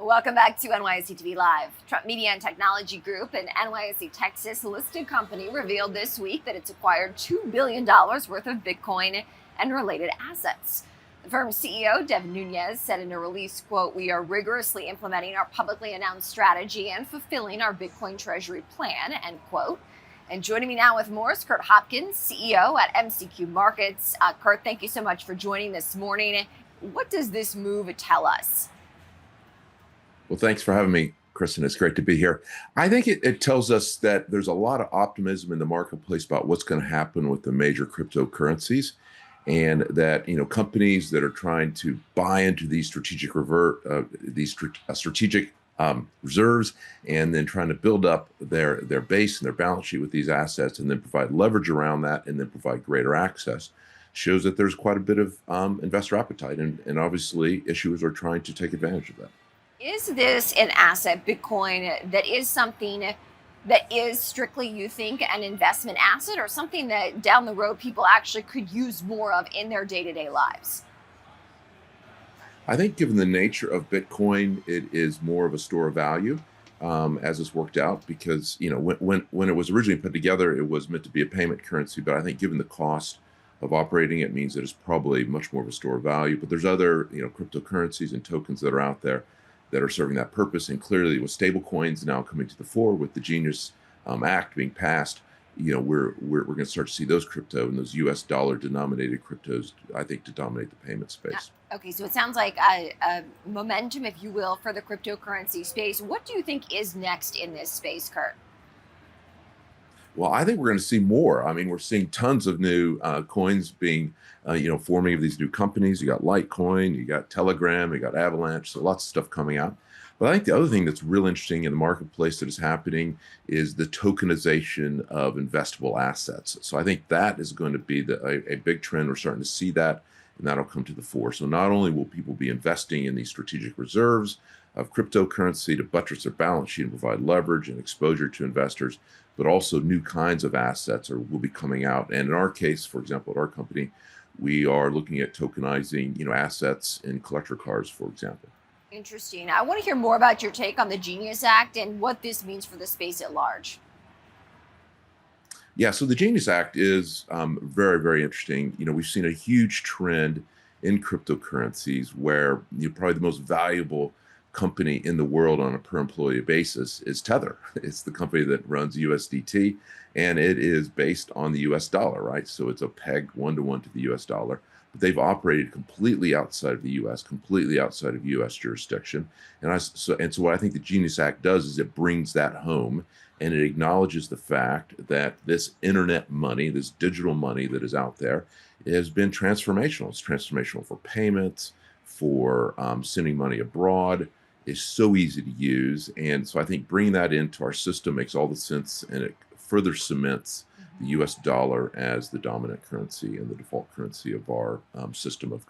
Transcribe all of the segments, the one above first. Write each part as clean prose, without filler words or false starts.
Welcome back to NYSE TV Live. Trump Media and Technology Group, an NYSE Texas listed company, revealed this week that it's acquired $2 billion worth of Bitcoin and related assets. The firm's CEO, Devin Nunes, said in a release, quote, "We are rigorously implementing our publicly announced strategy and fulfilling our Bitcoin treasury plan," end quote. And joining me now with more is Curt Hopkins, CEO at MCQ Markets. Curt, thank you so much for joining this morning. What does this move tell us? Well, thanks for having me, Kristen. It's great to be here. I think it tells us that there's a lot of optimism in the marketplace about what's going to happen with the major cryptocurrencies, and that companies that are trying to buy into these strategic reserves, and then trying to build up their base and their balance sheet with these assets, and then provide leverage around that, and then provide greater access, shows that there's quite a bit of investor appetite, and obviously issuers are trying to take advantage of that. Is this an asset, Bitcoin, that is something that is strictly, you think, an investment asset, or something that down the road people actually could use more of in their day-to-day lives? I think given the nature of Bitcoin, it is more of a store of value as it's worked out, because when it was originally put together, it was meant to be a payment currency. But I think given the cost of operating it, means that it's probably much more of a store of value. But there's other cryptocurrencies and tokens that are out there that are serving that purpose. And clearly with stable coins now coming to the fore, with the Genius Act being passed, we're going to start to see those crypto and those US dollar denominated cryptos, I think, to dominate the payment space. Okay, so it sounds like a momentum, if you will, for the cryptocurrency space. What do you think is next in this space, Curt? Well, I think we're going to see more. I mean, we're seeing tons of new coins being, forming of these new companies. You got Litecoin, you got Telegram, you got Avalanche, so lots of stuff coming out. But I think the other thing that's real interesting in the marketplace that is happening is the tokenization of investable assets. So I think that is going to be a big trend. We're starting to see that, and that'll come to the fore. So not only will people be investing in these strategic reserves of cryptocurrency to buttress their balance sheet and provide leverage and exposure to investors, but also new kinds of assets will be coming out. And in our case, for example, at our company, we are looking at tokenizing assets in collector cars, for example. Interesting. I want to hear more about your take on the Genius Act and what this means for the space at large. Yeah, so the Genius Act is very, very interesting. We've seen a huge trend in cryptocurrencies where probably the most valuable company in the world on a per employee basis is Tether. It's the company that runs USDT, and it is based on the US dollar, right? So it's a pegged one-to-one to the US dollar. But they've operated completely outside of the US, completely outside of US jurisdiction. So what I think the Genius Act does is it brings that home, and it acknowledges the fact that this internet money, this digital money that is out there, has been transformational. It's transformational for payments, for sending money abroad. Is so easy to use. And so I think bringing that into our system makes all the sense, and it further cements the US dollar as the dominant currency and the default currency of our system of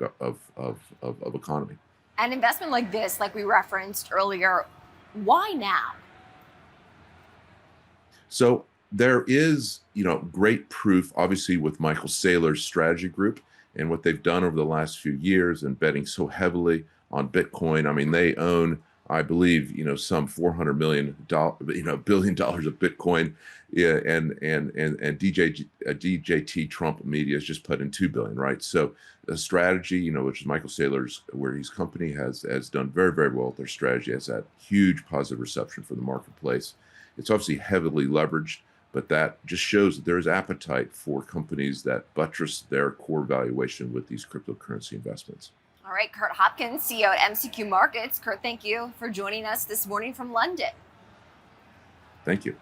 economy. An investment like this, like we referenced earlier, why now? So there is, great proof, obviously, with Michael Saylor's strategy group and what they've done over the last few years, and betting so heavily on Bitcoin. I mean, they own, I believe, some $400 billion of Bitcoin, yeah, and DJT Trump Media has just put in $2 billion, right? So a strategy, which is Michael Saylor's, where his company has done very, very well with their strategy, has had huge positive reception for the marketplace. It's obviously heavily leveraged, but that just shows that there is appetite for companies that buttress their core valuation with these cryptocurrency investments. All right, Curt Hopkins, CEO at MCQ Markets. Curt, thank you for joining us this morning from London. Thank you.